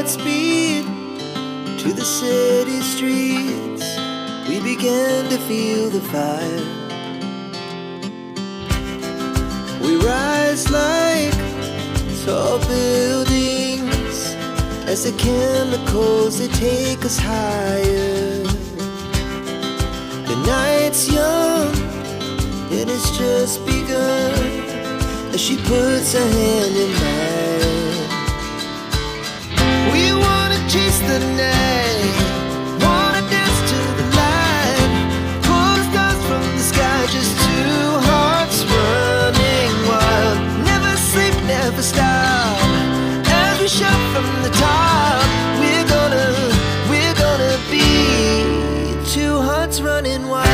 hearts beat to the city streets. We began to feel the fire. We rise like tall buildings as the chemicals, they take us higher. The night's young and it's just begun as she puts her hand in mine. We wanna chase the night, wanna dance to the light, pull the stars from the sky, just two hearts running wild. Never sleep, never stop, as we shout from the top. We're gonna be two hearts running wild.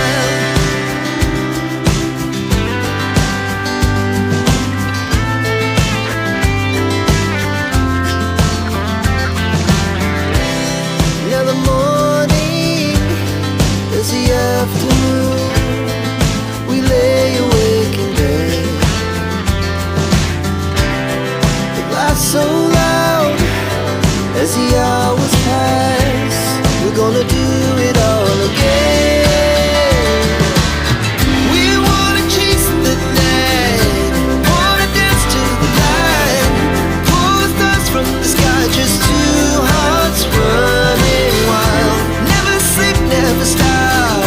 Now the morning is the afternoon. We lay awake in bed. The laughs so loud as the hours pass. We're gonna do it all again. We wanna chase the night, wanna dance to the light, pull the stars from the sky, just two hearts running wild. Never sleep, never stop,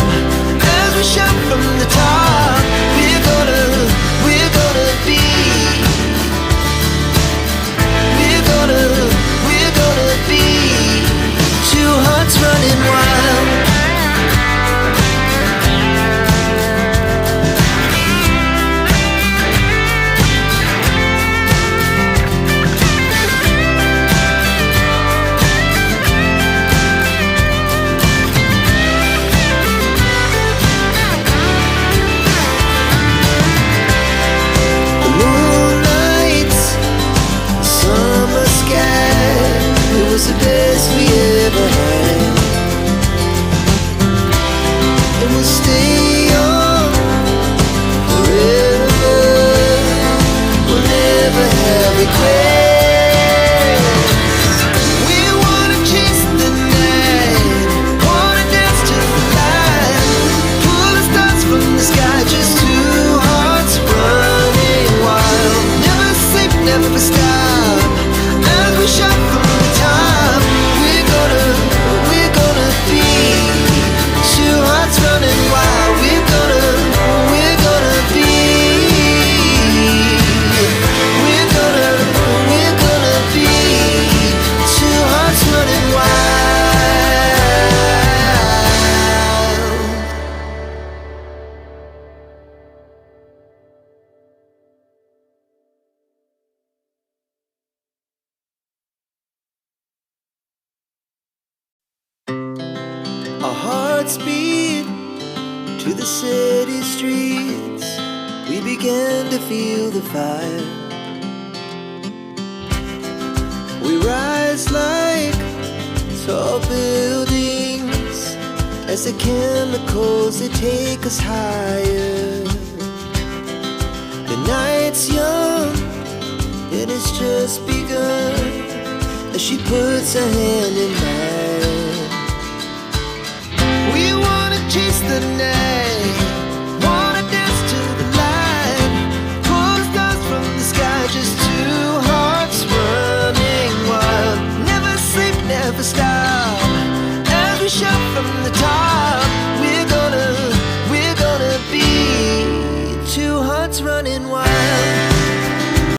as we shout from the top. We're gonna be, we're gonna be two hearts running wild. The moonlight, summer sky, it was the best we ever had. And we'll stay on forever. We'll never have regrets. We wanna chase the night, wanna dance to the light, pull the stars from the sky, just two hearts running wild. Never sleep, never stop, as we shout from the top. We're gonna be two hearts running wild. We're gonna be, we're gonna be two hearts running wild. Our hearts beat to the city streets. We began to feel the fire. We rise like tall buildings as the chemicals, they take us higher. The night's young and it's just begun as she puts her hand in mine. We wanna chase the night, wanna dance to the light, pull the stars from the sky, just two hearts running wild. Never sleep, never stop, as we shout from the top. We're gonna be two hearts running wild.